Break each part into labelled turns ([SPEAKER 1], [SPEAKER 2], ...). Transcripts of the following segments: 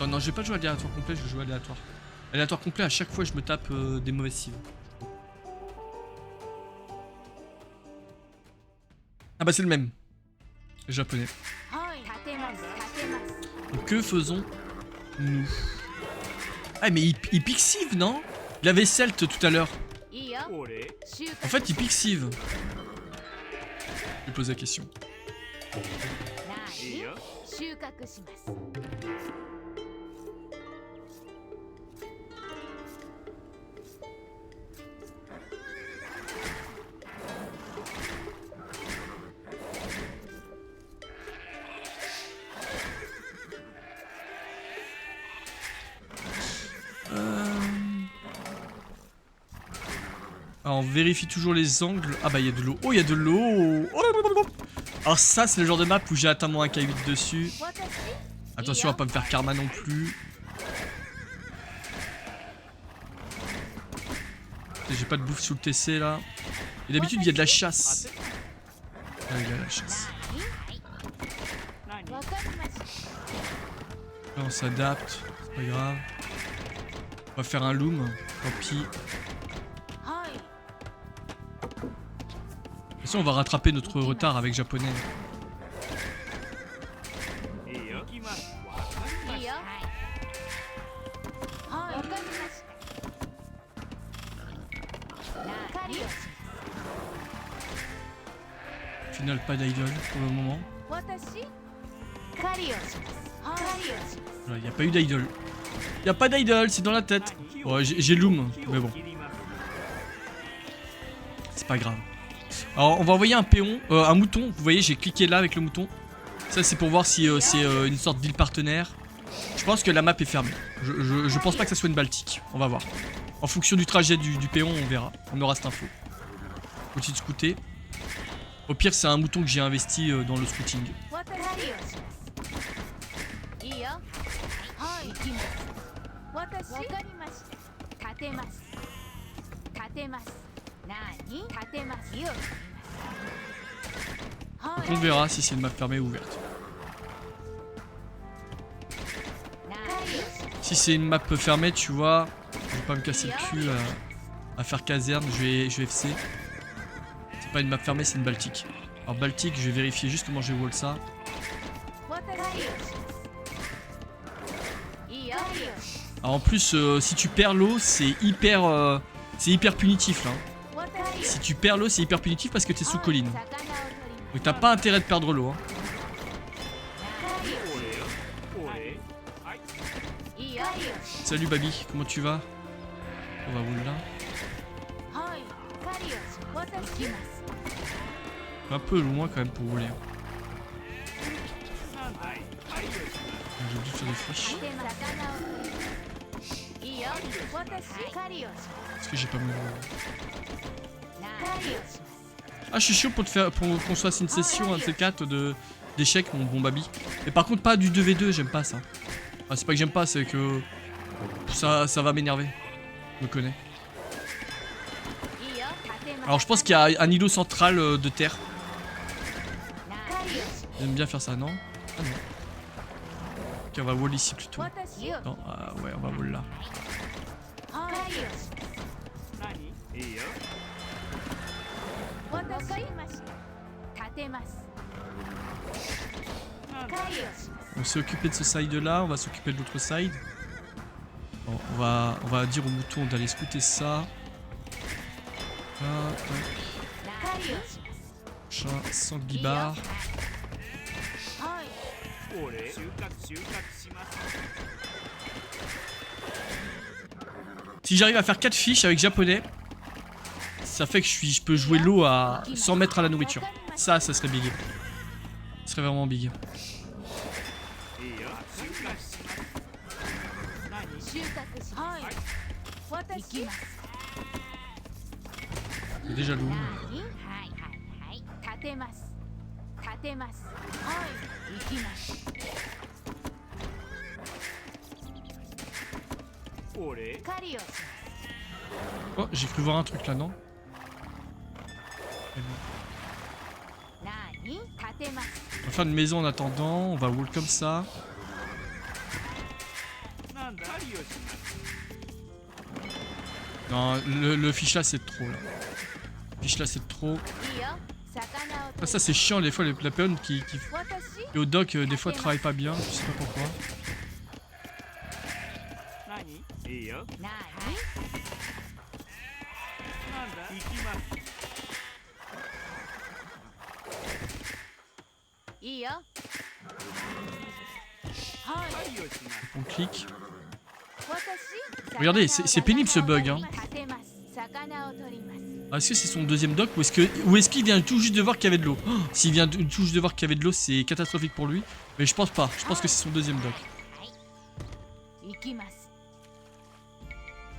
[SPEAKER 1] Non, non, je vais pas jouer aléatoire complet, je vais jouer aléatoire. Aléatoire complet, à chaque fois, je me tape des mauvaises cives. Ah bah c'est le même. Japonais. Donc que faisons-nous? Ah mais il pique cive, non? Il avait Celt tout à l'heure. En fait, il pique cive. Je lui pose la question. Alors, on vérifie toujours les angles. Ah bah il y a de l'eau. Oh il y a de l'eau. Oh. Alors ça c'est le genre de map où j'ai atteint mon 1K8 dessus. Attention à pas me faire karma non plus. J'ai pas de bouffe sous le TC là. Et d'habitude il y a de la chasse. Ah il y a la chasse. Là on s'adapte. C'est pas grave. On va faire un loom. Tant pis. De toute façon, on va rattraper notre retard avec japonais. Au final, pas d'idol pour le moment. Il n'y a pas eu d'idol. Il n'y a pas d'idol, c'est dans la tête. Ouais, j'ai loom, mais bon. C'est pas grave. Alors on va envoyer un péon, un mouton, vous voyez j'ai cliqué là avec le mouton. Ça c'est pour voir si c'est une sorte d'île partenaire. Je pense que la map est fermée. Je pense pas que ça soit une Baltique, on va voir. En fonction du trajet du péon on verra, on aura cette info. Continue de scouter. Au pire c'est un mouton que j'ai investi dans le scouting. Donc on verra si c'est une map fermée ou ouverte. Si c'est une map fermée, tu vois, je vais pas me casser le cul à faire caserne, je vais FC. C'est pas une map fermée, c'est une Baltique. Alors Baltique, je vais vérifier juste comment je vais wall ça. Alors en plus, si tu perds l'eau, c'est hyper punitif là. Si tu perds l'eau, c'est hyper punitif parce que t'es sous colline. Donc t'as pas intérêt de perdre l'eau. Hein. Salut Baby, comment tu vas? On va rouler là. Un peu loin quand même pour rouler. J'ai dû faire des flèches. Est-ce que j'ai pas mon... Ah je suis chaud pour qu'on se fasse une session, un de ces 4 d'échecs mon bon Baby. Mais par contre pas du 2v2, j'aime pas ça. Enfin, c'est pas que j'aime pas, c'est que ça va m'énerver. Je me connais. Alors je pense qu'il y a un îlot central de terre. J'aime bien faire ça, non? Ah non. Ok on va wall ici plutôt. Non, ouais on va wall là. On s'est occupé de ce side là, on va s'occuper de l'autre side. Bon, on va dire au mouton d'aller scouter ça. Chat, sanglibar. Si j'arrive à faire 4 fiches avec japonais, ça fait que je peux jouer l'eau à 100 mètres à la nourriture. Ça serait big. Ça serait vraiment big. C'est déjà lourd. Oh, j'ai cru voir un truc là, non? On va faire une maison en attendant, on va wall comme ça. Non, le fiche là c'est trop là. Fiche là c'est trop. Ah, ça c'est chiant des fois la peonne qui est au dock des fois travaille pas bien, je sais pas pourquoi. On clique. Regardez, c'est pénible ce bug hein. Ah, est-ce que c'est son deuxième dock ou est-ce qu'il vient tout juste de voir qu'il y avait de l'eau? S'il vient tout juste de voir qu'il y avait de l'eau, c'est catastrophique pour lui. Mais je pense pas, je pense que c'est son deuxième dock.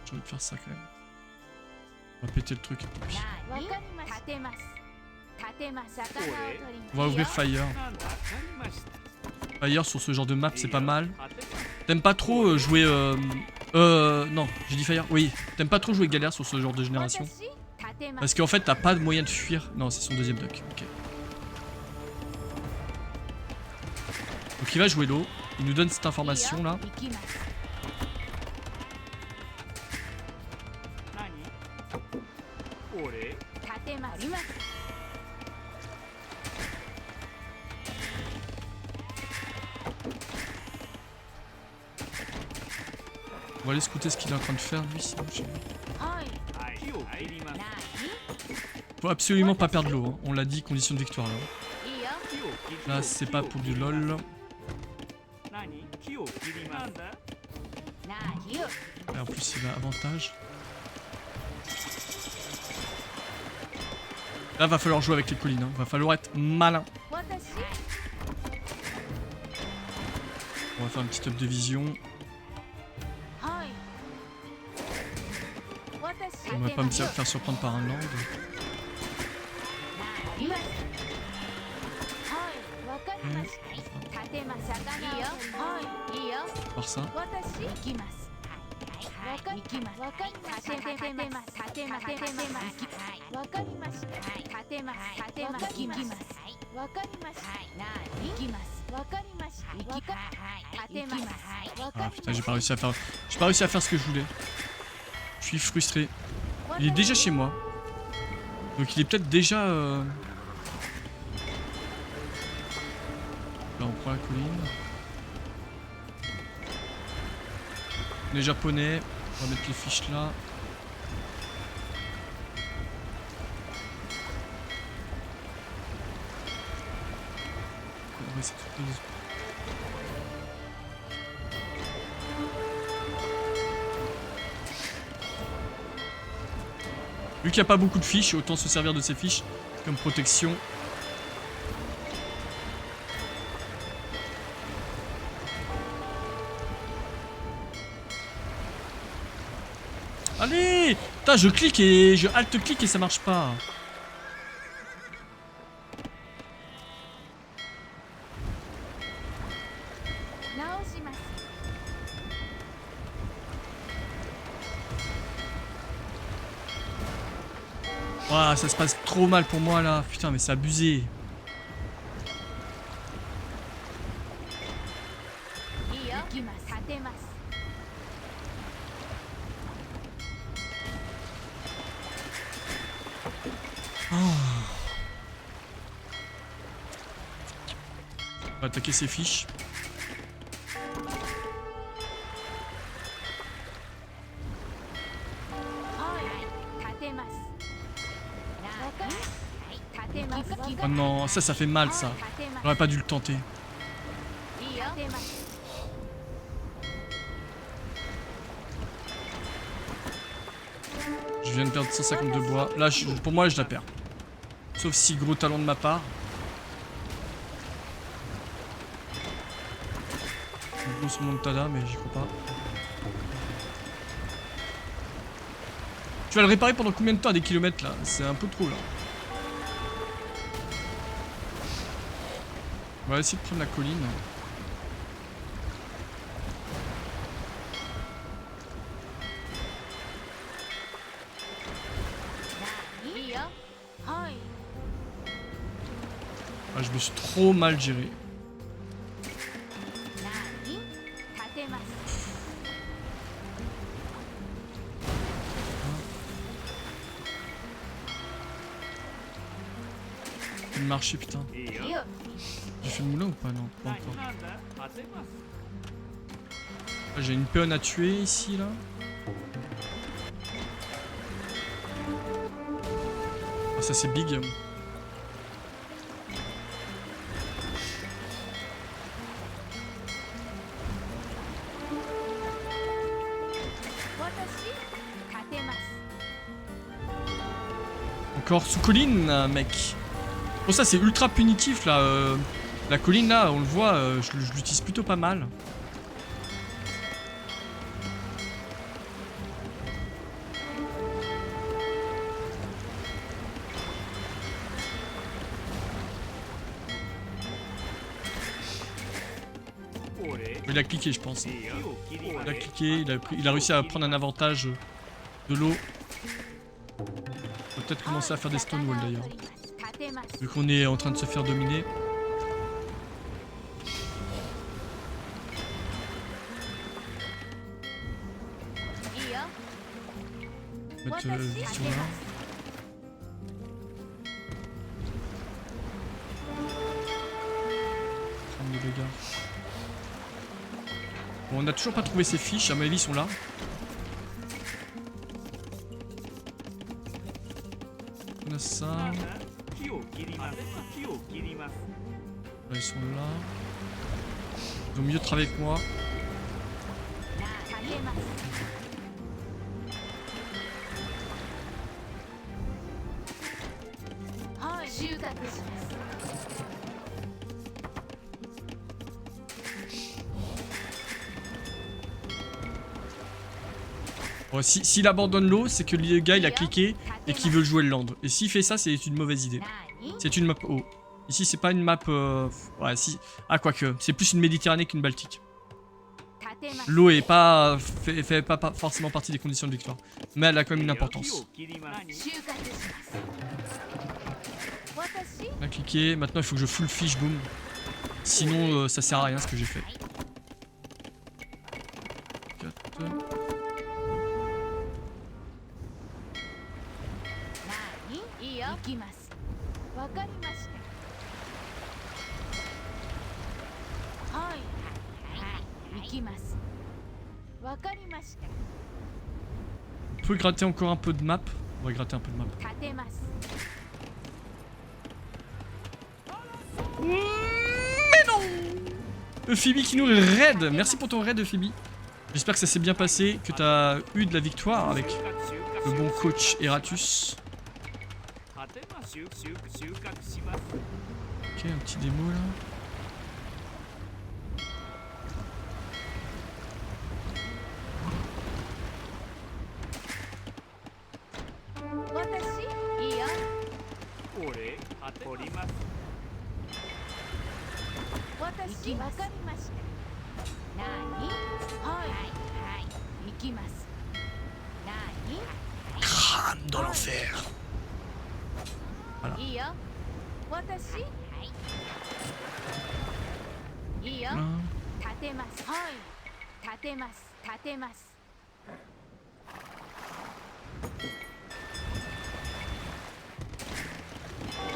[SPEAKER 1] J'ai envie de faire ça quand même. On va péter le truc. On va ouvrir Fire. Fire sur ce genre de map c'est pas mal. T'aimes pas trop jouer... non, j'ai dit Fire. Oui, t'aimes pas trop jouer galère sur ce genre de génération. Parce qu'en fait t'as pas de moyen de fuir. Non, c'est son deuxième dock. Ok. Donc il va jouer l'eau. Il nous donne cette information là. On va aller scouter ce qu'il est en train de faire lui. Sinon faut absolument pas perdre l'eau. Hein. On l'a dit, condition de victoire là. Là c'est pas pour du lol. Et en plus il a avantage. Là va falloir jouer avec les collines. Hein. Va falloir être malin. On va faire un petit up de vision. On va pas me faire surprendre par un land. Par ça. Ah putain, j'ai pas réussi à faire ce que je voulais. Je suis frustré. Il est déjà chez moi. Donc il est peut-être déjà... Là on prend la colline. Les japonais. On va mettre les fiches là. On va essayer de... Vu qu'il n'y a pas beaucoup de fiches, autant se servir de ces fiches comme protection. Allez! Putain, je clique et je alt-clique et ça marche pas. Ah, ça se passe trop mal pour moi là. Putain, mais c'est abusé. Oh. On va attaquer ses fiches. Oh non, ça fait mal ça. J'aurais pas dû le tenter. Je viens de perdre 150 de bois. Là, pour moi, je la perds. Sauf si gros talent de ma part. Gros sur mon tada, mais j'y crois pas. Tu vas le réparer pendant combien de temps à des kilomètres là? C'est un peu trop là. On va essayer de prendre la colline. Ah, je me suis trop mal géré. fait le marché, putain. J'ai fait le moulin ou pas? Non, pas encore. Ah, j'ai une peonne à tuer ici, là. Ah, ça c'est big. Encore sous colline, mec. Bon, ça c'est ultra punitif là. La colline là, on le voit, je l'utilise plutôt pas mal. Il a cliqué, je pense. Il a cliqué, il a réussi à prendre un avantage de l'eau. On va peut-être commencer à faire des stonewalls d'ailleurs. Vu qu'on est en train de se faire dominer. Mettre vision là. Prendre des dégâts. Bon, on n'a toujours pas trouvé ces fiches, à mon avis ils sont là. On a ça. Là, ils sont là. Ils ont mieux travailler que moi. Bon, s'il abandonne l'eau, c'est que le gars il a cliqué et qu'il veut jouer le land. Et s'il fait ça, c'est une mauvaise idée. C'est une map eau. Ici, c'est pas une map. Ouais, si. Ah, quoique. C'est plus une Méditerranée qu'une Baltique. L'eau est pas. Fait pas forcément partie des conditions de victoire. Mais elle a quand même une importance. On a cliqué. Maintenant, il faut que je full fish boom. Sinon, ça sert à rien ce que j'ai fait. 4. On peut gratter encore un peu de map. On va gratter un peu de map. Mais non! Euphoebe qui nous raid. Merci pour ton raid, Euphoebe. J'espère que ça s'est bien passé, que tu as eu de la victoire avec le bon coach Eratus. Ok, un petit démo là. Crâne dans l'enfer. Voilà.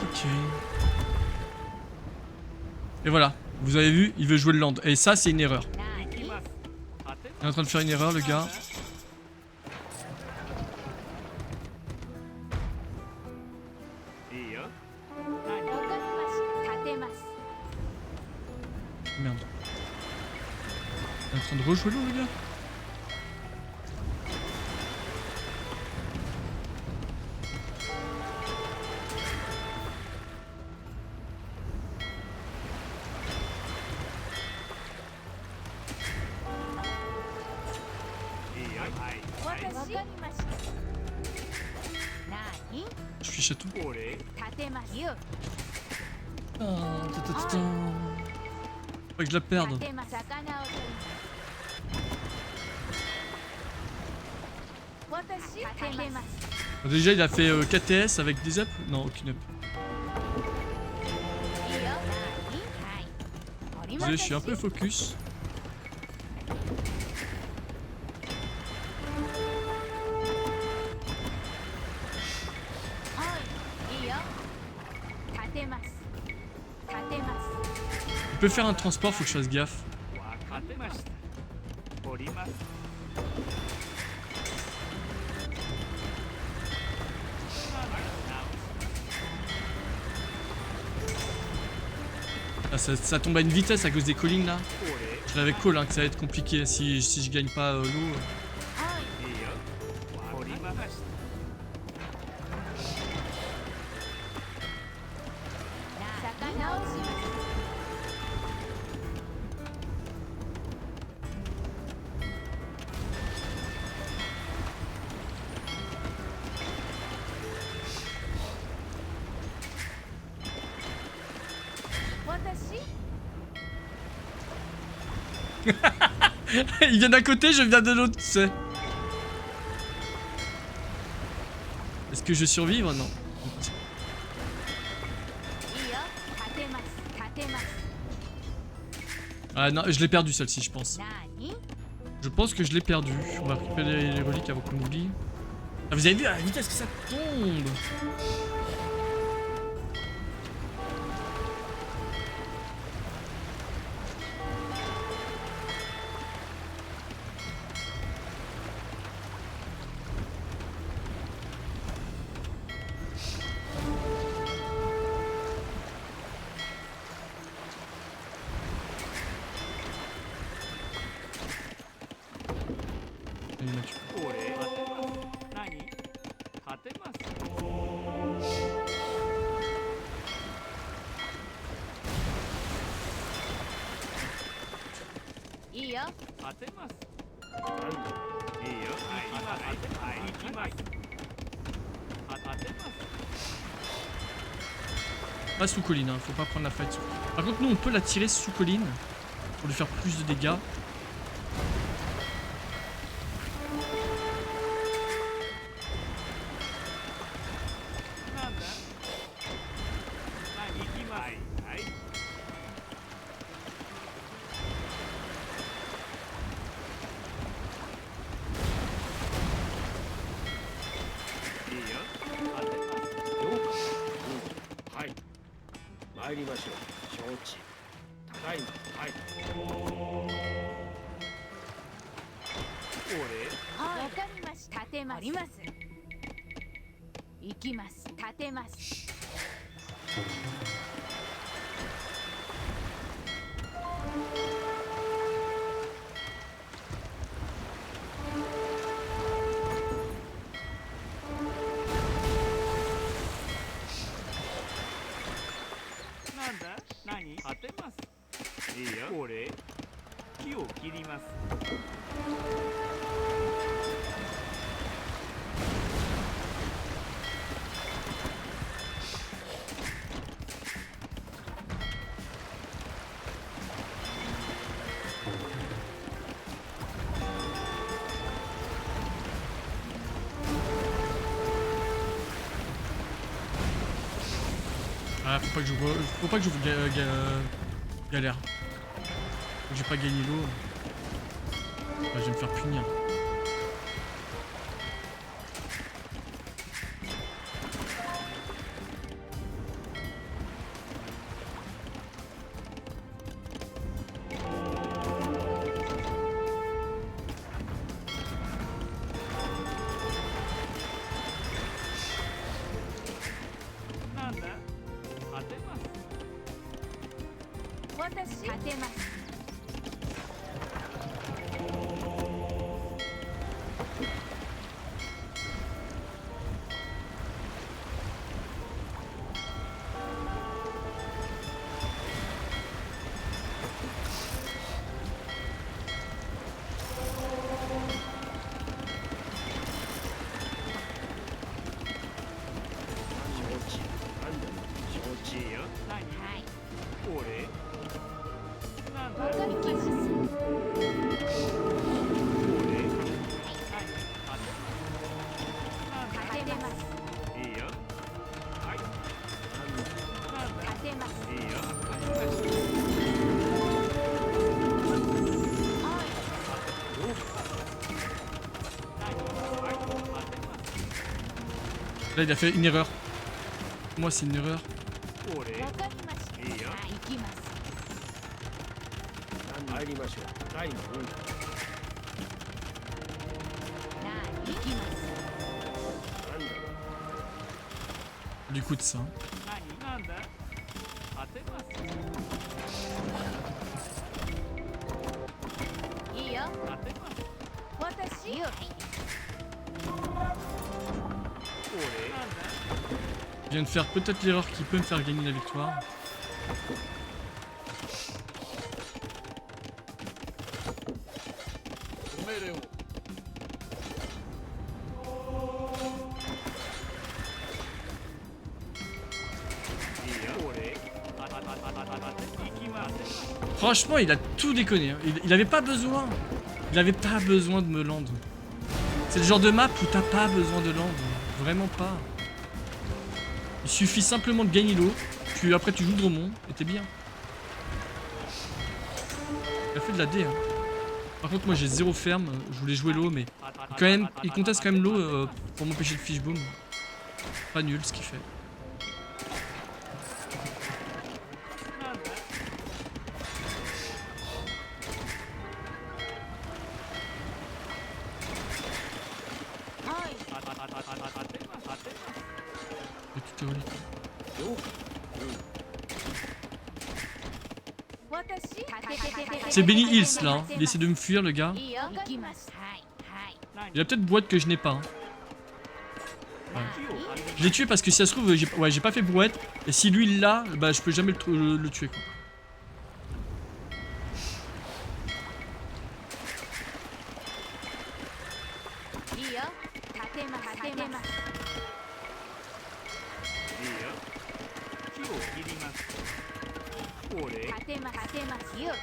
[SPEAKER 1] Ok. Et voilà, vous avez vu, il veut jouer le land. Et ça, c'est une erreur. Il est en train de faire une erreur, le gars. Merde. Il est en train de rejouer l'eau, le gars. Je fiche à tout. Faut que je la perde. Bon, déjà il a fait KTS avec des up. Non, aucune up. Désolé, je suis un peu focus. peut faire un transport, faut que je fasse gaffe. Ah, ça tombe à une vitesse à cause des collines là. Je l'avais call hein, que ça va être compliqué si je gagne pas l'eau. Il vient d'un côté, je viens de l'autre, tu sais. Est-ce que je vais survivre? Non. Ah non, je l'ai perdu celle-ci, je pense. Je pense que je l'ai perdu. On va récupérer les reliques avant qu'on oublie. Ah, vous avez vu à la vitesse que ça tombe? Pas sous colline, hein. Faut pas prendre la fight sous. Par contre, nous on peut la tirer sous colline pour lui faire plus de dégâts. Ah, faut pas que je vous galère. Faut que j'ai pas gagné l'eau. Ah, je vais me faire punir. Là, il a fait une erreur. Moi, c'est une erreur.
[SPEAKER 2] りましょう。タイム。
[SPEAKER 3] 行きます。
[SPEAKER 2] なんだろう。
[SPEAKER 1] Du coup de ça.
[SPEAKER 4] なんだ当てます
[SPEAKER 3] いいよ。
[SPEAKER 4] 当てます
[SPEAKER 3] 私よ。
[SPEAKER 1] Je viens de faire peut-être l'erreur qui peut me faire gagner la victoire.
[SPEAKER 4] ご命令を
[SPEAKER 1] Franchement, il a tout déconné. Hein. Il avait pas besoin. Il avait pas besoin de me land. C'est le genre de map où t'as pas besoin de land. Vraiment pas. Il suffit simplement de gagner l'eau. Puis après, tu joues Dromon et t'es bien. Il a fait de la D. Hein. Par contre, moi j'ai zéro ferme. Je voulais jouer l'eau, mais quand même, il conteste quand même l'eau pour m'empêcher de fishboom. Pas nul ce qu'il fait. Petite théorie. C'est Benny Hills là, hein. Il essaie de me fuir le gars.
[SPEAKER 3] いいよ。行きます。はいはい。
[SPEAKER 1] Il a peut-être brouette que je n'ai pas. Hein. Ouais. Je l'ai tué parce que si ça se trouve, j'ai pas fait brouette. Et si lui il l'a, bah je peux jamais le tuer quoi.
[SPEAKER 3] いいよ。立てます。立てます。
[SPEAKER 4] いいよ木を切りますこれ
[SPEAKER 3] 立てます。立てますよ。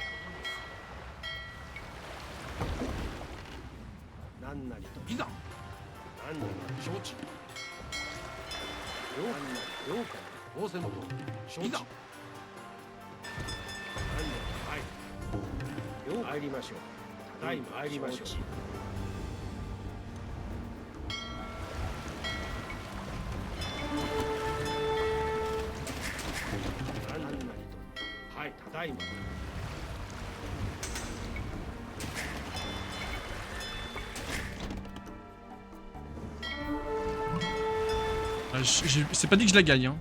[SPEAKER 2] なんなりと。
[SPEAKER 4] いざ
[SPEAKER 2] なんなり
[SPEAKER 4] 承知
[SPEAKER 2] と。なんなり。了解。
[SPEAKER 4] 仰せのと承知
[SPEAKER 2] なんだ。はい。了解。参りましょう。ただいま参りましょう。なんなりと。はい。ただいま。
[SPEAKER 1] Ah, c'est pas dit que je la gagne. Hein.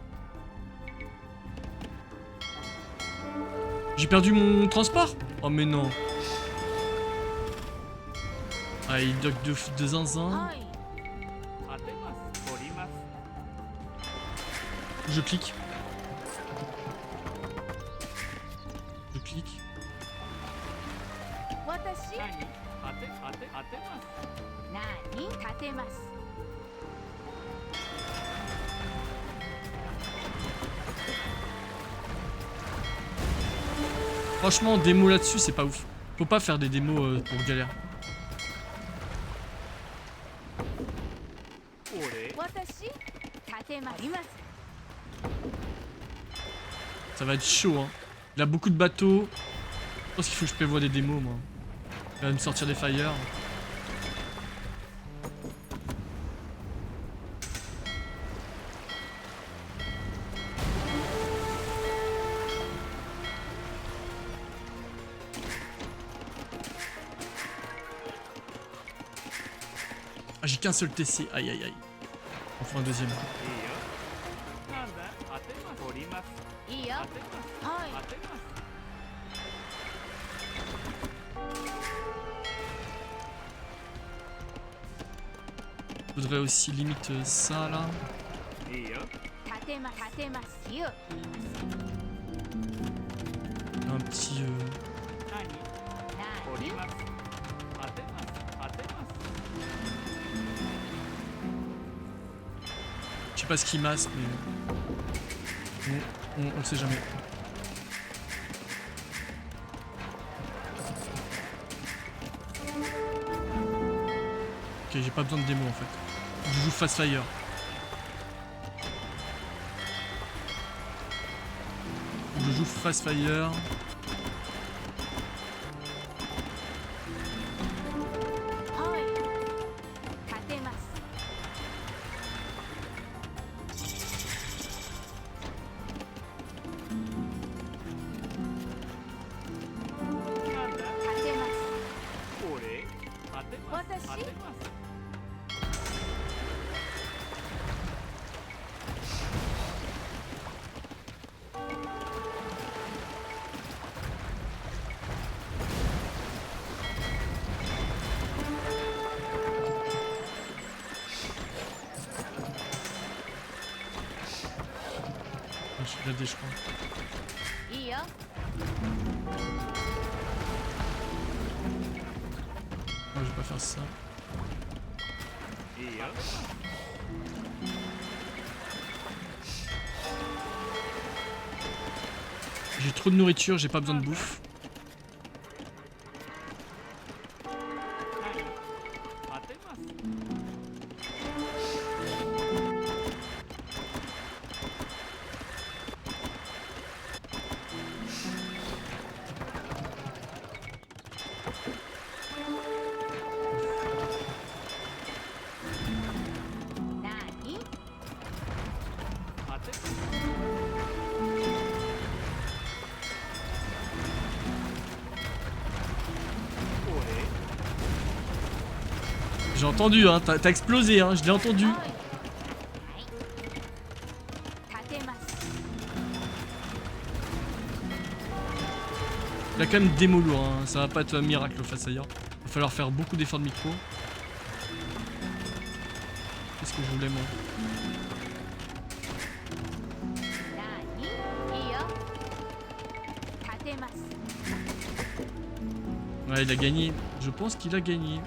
[SPEAKER 1] J'ai perdu mon transport. Oh mais non. Ah il dock de zinzin.
[SPEAKER 3] はい。
[SPEAKER 4] 当てます取ります
[SPEAKER 1] Je clique. Je clique.
[SPEAKER 3] 私。
[SPEAKER 4] 何当てます
[SPEAKER 3] 何？立てます。
[SPEAKER 1] Franchement, démo là-dessus, c'est pas ouf. Faut pas faire des démos pour galère.
[SPEAKER 4] これ
[SPEAKER 3] 私。立てます。あります。
[SPEAKER 1] Ça va être chaud, hein. Il a beaucoup de bateaux. Je pense qu'il faut que je prévoie des démos, moi. Il va me sortir des fires. Ah, j'ai qu'un seul TC. Aïe, aïe, aïe. On fera un deuxième.
[SPEAKER 4] いいよなんだ当てます取ります
[SPEAKER 3] いいよ。
[SPEAKER 4] 当てます
[SPEAKER 3] はい。
[SPEAKER 4] 当てます
[SPEAKER 1] Faudrait aussi limite ça là.
[SPEAKER 4] いいよ
[SPEAKER 3] 立てます。立てますよ。
[SPEAKER 1] Un petit.
[SPEAKER 4] 何取ります当てます当てます
[SPEAKER 1] Je sais pas ce qu'il masse, mais. On le sait jamais. Ok, j'ai pas besoin de démo en fait. Je joue Fast Fire. Je joue Fast Fire.
[SPEAKER 4] 当てます
[SPEAKER 1] Je suis là, je crois.
[SPEAKER 3] いいよ
[SPEAKER 1] Moi, je vais pas faire ça.
[SPEAKER 4] いいよ
[SPEAKER 1] J'ai trop de nourriture, j'ai pas besoin de bouffe.
[SPEAKER 4] 当てます
[SPEAKER 3] なに
[SPEAKER 4] 当て
[SPEAKER 1] J'ai entendu, hein, t'as explosé, hein, je l'ai entendu.
[SPEAKER 3] はいはい立てます
[SPEAKER 1] Il a quand même des mots lourds, hein, ça va pas être un miracle face ailleurs. Il va falloir faire beaucoup d'efforts de micro. Qu'est-ce que je voulais moi?
[SPEAKER 3] なにいいよ立てます
[SPEAKER 1] Ouais, il a gagné. Je pense qu'il a gagné.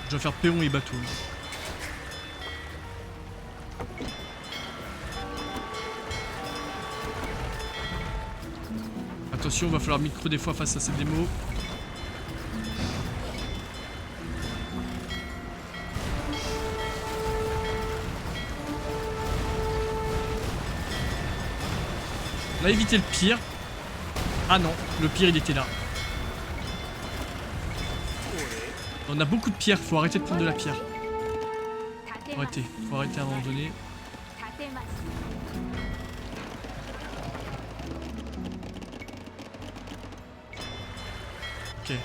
[SPEAKER 1] Je dois faire péon et bateau. Attention, va falloir micro des fois face à ces démos. On a évité le pire. Ah non, le pire il était là. On a beaucoup de pierres, faut arrêter de prendre de la pierre.
[SPEAKER 3] 立て
[SPEAKER 1] Faut
[SPEAKER 3] ます
[SPEAKER 1] arrêter, faut arrêter à un moment donné.
[SPEAKER 3] 立てます
[SPEAKER 1] Ok.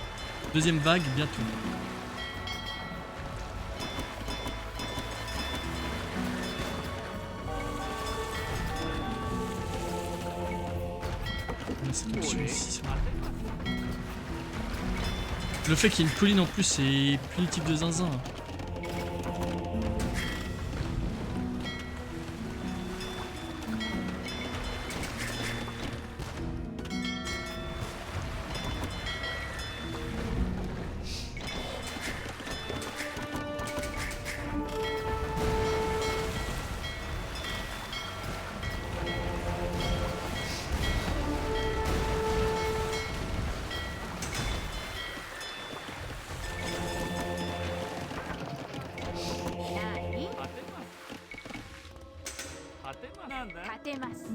[SPEAKER 1] Deuxième vague, bientôt. On a cette option ici. ça. Le fait qu'il y ait une colline en plus, c'est punitif de zinzin.
[SPEAKER 3] 立てます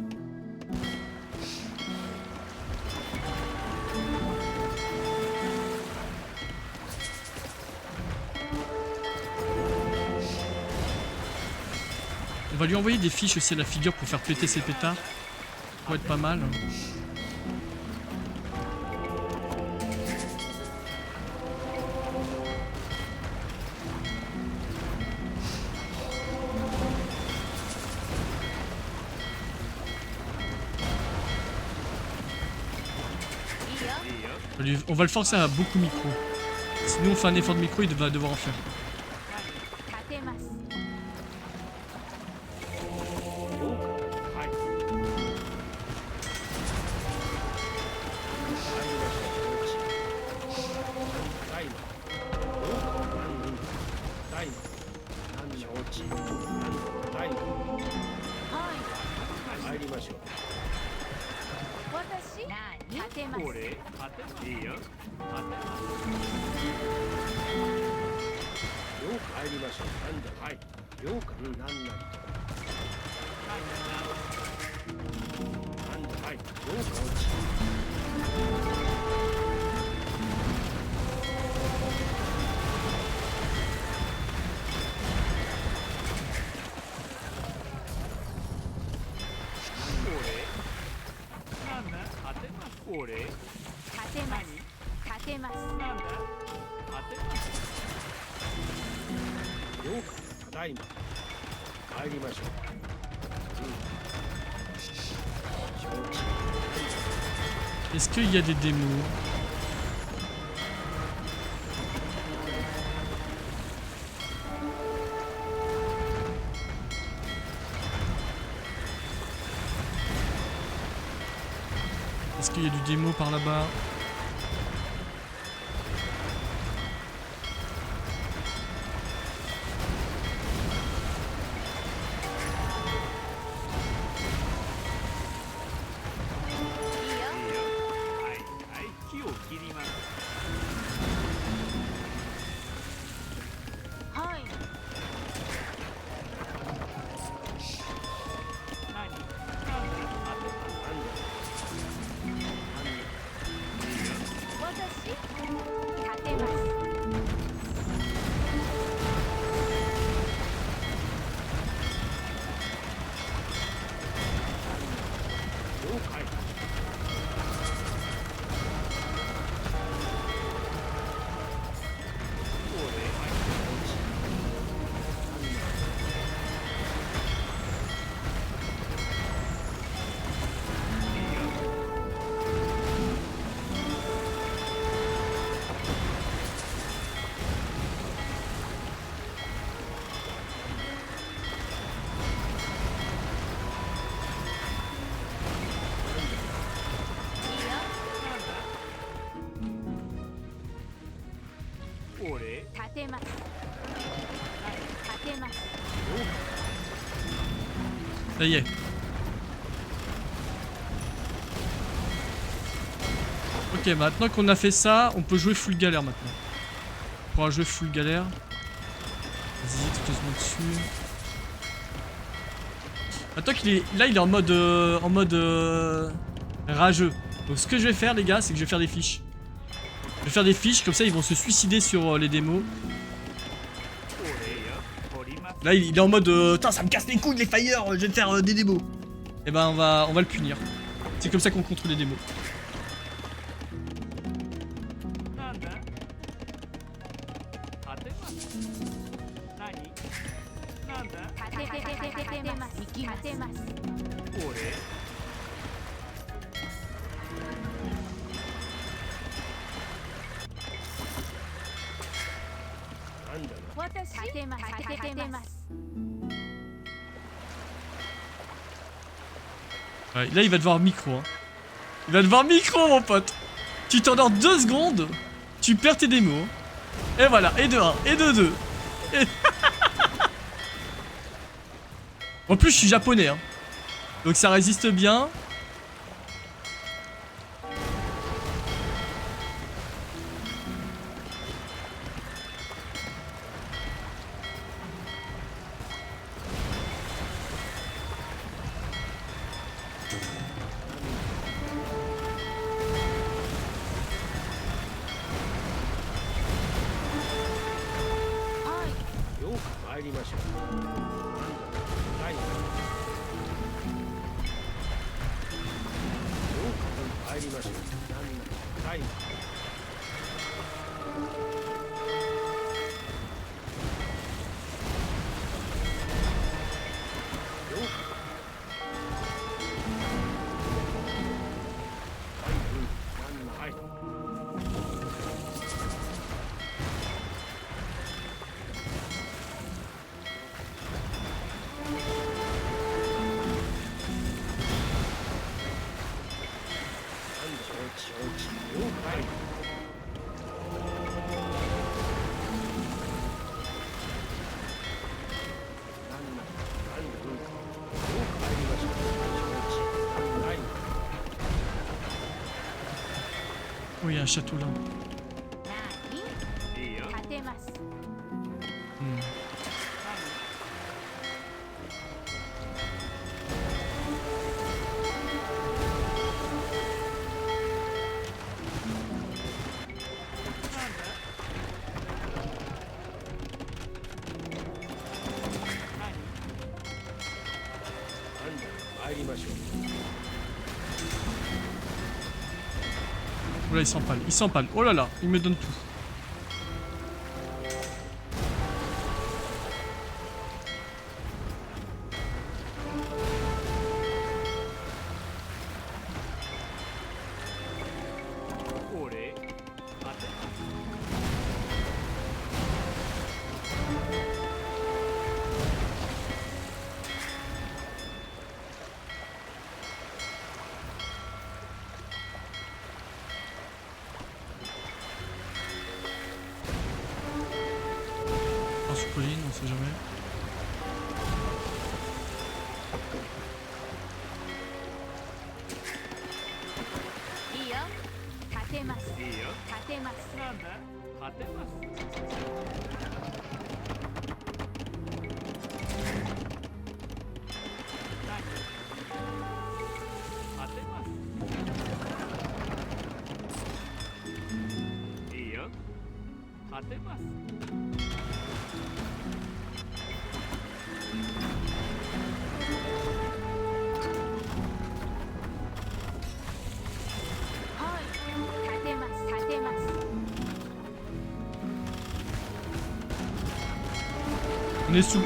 [SPEAKER 1] On va lui envoyer des fiches aussi à la figure pour faire péter ses pétards. Ça pourrait être pas mal. On va le forcer à beaucoup micro. Si nous on fait un effort de micro, il va devoir en faire.
[SPEAKER 3] 立てます
[SPEAKER 2] 参りましょう。
[SPEAKER 3] 私何立てます
[SPEAKER 4] これ当てますいいよ当てます
[SPEAKER 2] よう参りましょう。なんだはい。ようかなんなりと。なんだはい。よう
[SPEAKER 4] 俺
[SPEAKER 3] 立てます立てます
[SPEAKER 4] なんだ当てます
[SPEAKER 2] 了解ただいま帰りましょう、承知
[SPEAKER 1] Est-ce qu'il y a des démos? Est-ce qu'il y a du démo par là-bas? Ça y est. Ok, maintenant qu'on a fait ça, on peut jouer full galère maintenant. On pourra jouer full galère. Vas-y, explose-moi dessus. Attends qu'il est... Là, il est en mode... rageux. Donc ce que je vais faire, les gars, c'est que je vais faire des fiches. Je vais faire des fiches, comme ça ils vont se suicider sur les démos. Là, il est en mode... Putain, ça me casse les couilles, les fire, je vais te faire des démos. Et ben, on va le punir. C'est comme ça qu'on contrôle les démos. Ouais, là il va devoir micro hein. Il va devoir micro mon pote. Tu t'endors 2 secondes, tu perds tes démos. Et voilà, et de 1, et de 2. Et... En plus je suis japonais hein. Donc ça résiste bien. Oh, il y a un château là. Là, il s'empale. Il s'empale. Oh là là, il me donne tout. Sous colline, on sait jamais.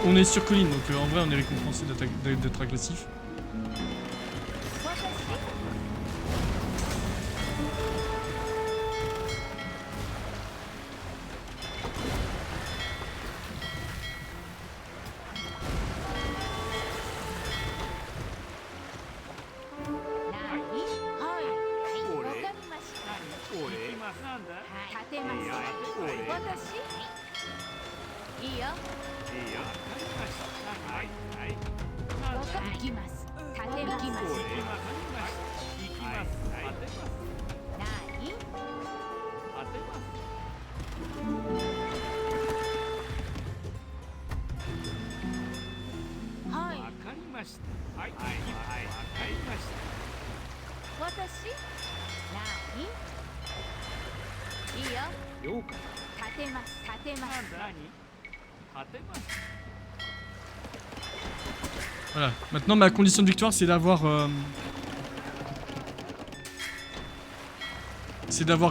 [SPEAKER 1] On est sur colline, donc en vrai on est récompensé d'être agressif. Voilà, maintenant ma condition de victoire c'est d'avoir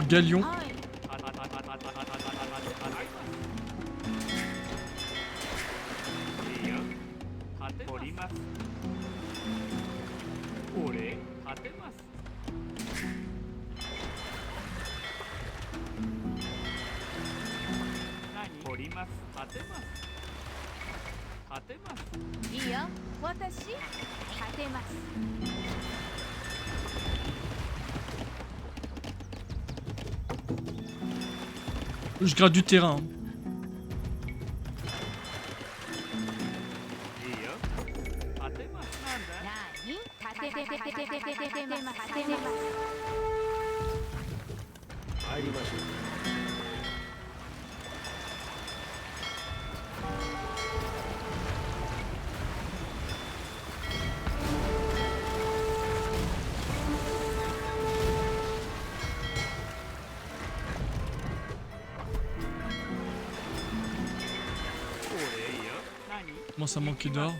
[SPEAKER 1] Galion. Je gratte du terrain. Comment ça manque d'or?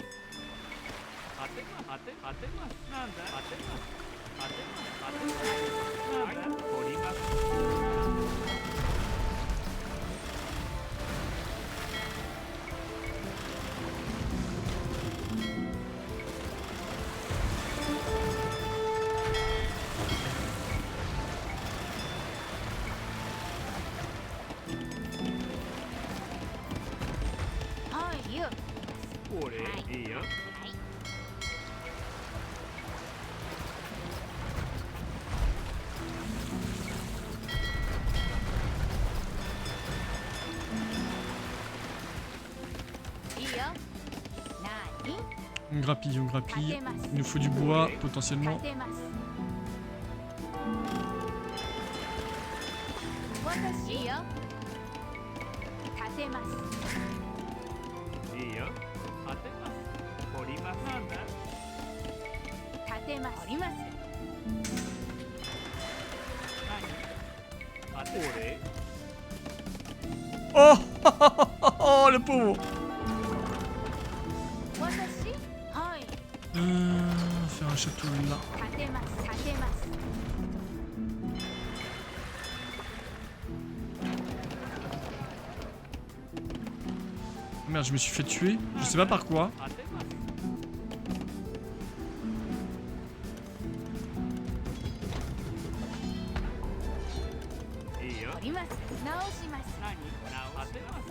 [SPEAKER 1] On grappille, on grappille. Il nous faut du bois, potentiellement. Oh, oh, le pauvre. Faire un château là. Merde, je me suis fait tuer. Je sais pas par quoi.
[SPEAKER 4] 当てます いいよ
[SPEAKER 3] 取ります直します
[SPEAKER 4] 何当てます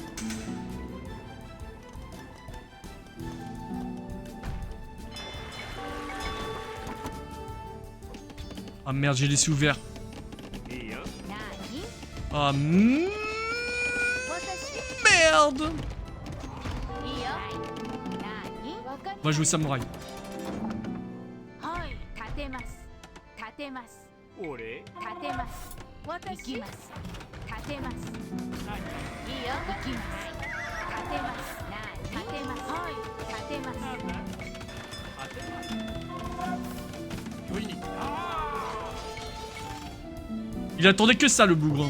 [SPEAKER 1] Ah merde, j'ai laissé ouvert.
[SPEAKER 4] いいよ
[SPEAKER 3] 何
[SPEAKER 1] Ah
[SPEAKER 3] 私
[SPEAKER 1] merde.
[SPEAKER 3] いいよ何わかっ
[SPEAKER 1] On va jouer samouraï.
[SPEAKER 3] はい立てます立てます
[SPEAKER 4] 俺
[SPEAKER 3] 立てます私行きます立てます
[SPEAKER 4] 何
[SPEAKER 3] いいよ行きます立てます何立てますはい立てます
[SPEAKER 4] なんだ当てますよいに
[SPEAKER 1] Il attendait que ça, le bougre.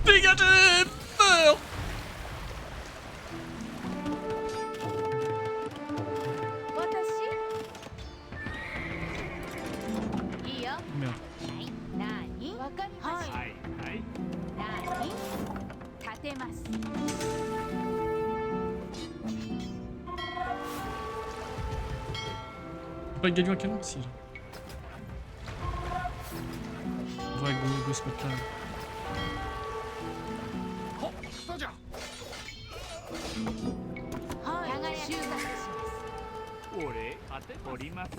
[SPEAKER 1] Dégagez! Meurs!
[SPEAKER 3] 私いいよ
[SPEAKER 1] Merde.
[SPEAKER 3] 何わかりました
[SPEAKER 4] はいはい
[SPEAKER 3] 何立てます
[SPEAKER 1] Faut pas gagner un canon aussi, là. On va go se mettre là.
[SPEAKER 4] ほそうじゃ
[SPEAKER 3] はい収穫します
[SPEAKER 4] 俺当ております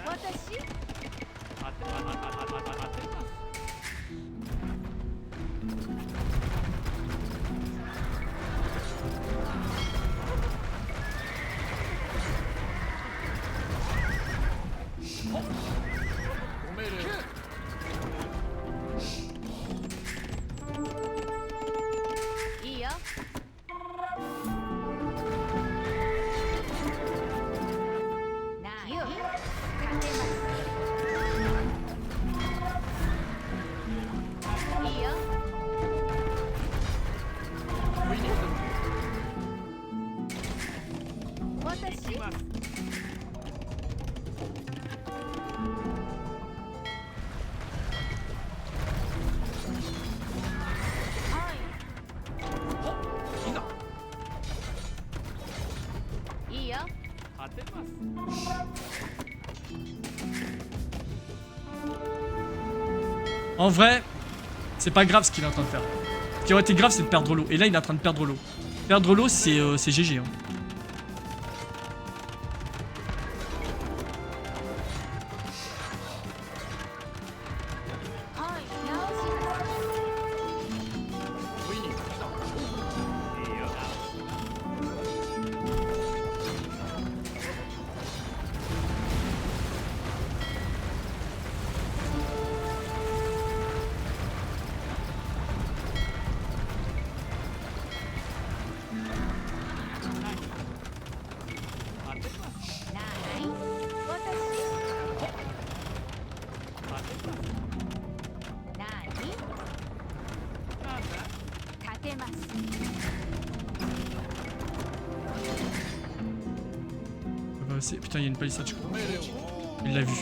[SPEAKER 3] 私
[SPEAKER 4] 当てますご命令
[SPEAKER 3] いいよ何立てますいいよ私
[SPEAKER 4] います
[SPEAKER 3] いいよ
[SPEAKER 4] 当てます
[SPEAKER 1] En vrai, c'est pas grave ce qu'il est en train de faire. Ce qui aurait été grave, c'est de perdre l'eau. Et là, il est en train de perdre l'eau. Perdre l'eau, c'est GG. Hein. Putain, il y a une palissade, je crois. Il l'a vu.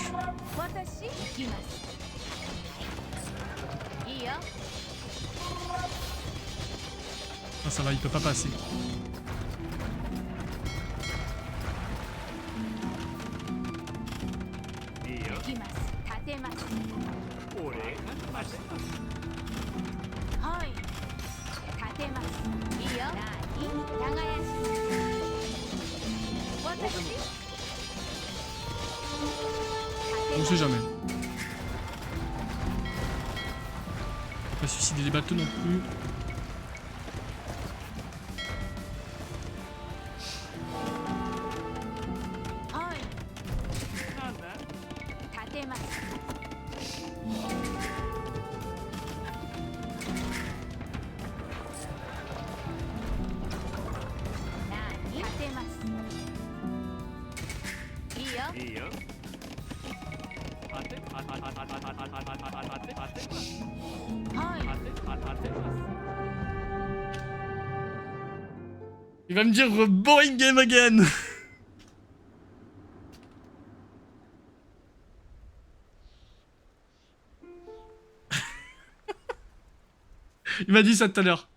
[SPEAKER 1] Ah, ça va, il peut pas passer. On sait jamais. Pas suicider les bateaux non plus. Il va me dire boring game again. Il m'a dit ça tout à l'heure.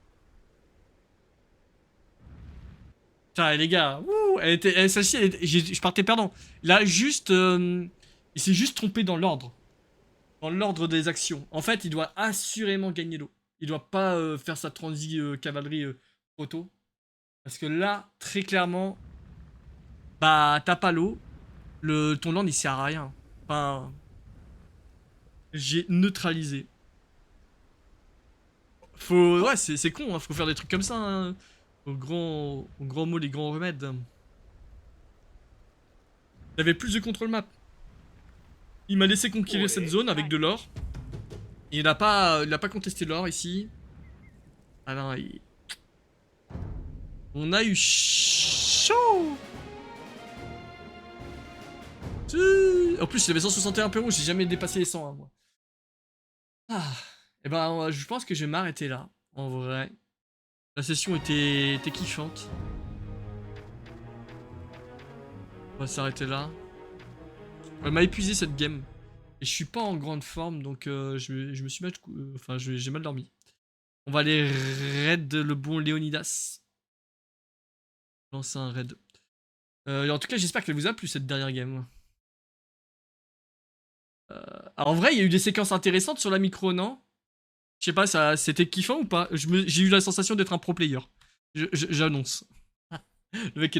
[SPEAKER 1] Putain, les gars, ouh, celle-ci, je partais perdant. Là, juste, il s'est juste trompé dans l'ordre. Dans l'ordre des actions. En fait, il doit assurément gagner l'eau. Il doit pas faire sa transi cavalerie trop tôt. Parce que là, très clairement, bah, t'as pas l'eau. Ton land, il sert à rien. Enfin, j'ai neutralisé. Ouais, c'est con, hein, faut faire des trucs comme ça. Hein. Au grand mot, les grands remèdes. Il avait plus de contrôle map. Il m'a laissé conquérir cette zone avec de l'or. Il a pas contesté l'or ici. Ah non, on a eu chaud. En plus, il avait 161 PO, j'ai jamais dépassé les 100, hein, moi. Ah. Et ben, je pense que je vais m'arrêter là, en vrai. La session était kiffante. On va s'arrêter là. Elle m'a épuisé cette game. Et je suis pas en grande forme, donc je me suis mal... Enfin, j'ai mal dormi. On va aller raid le bon Léonidas. Lancer un raid. En tout cas, j'espère qu'elle vous a plu cette dernière game. Alors, en vrai, il y a eu des séquences intéressantes sur la micro, non? Je sais pas, c'était kiffant ou pas? J'ai eu la sensation d'être un pro player. J'annonce. Le mec est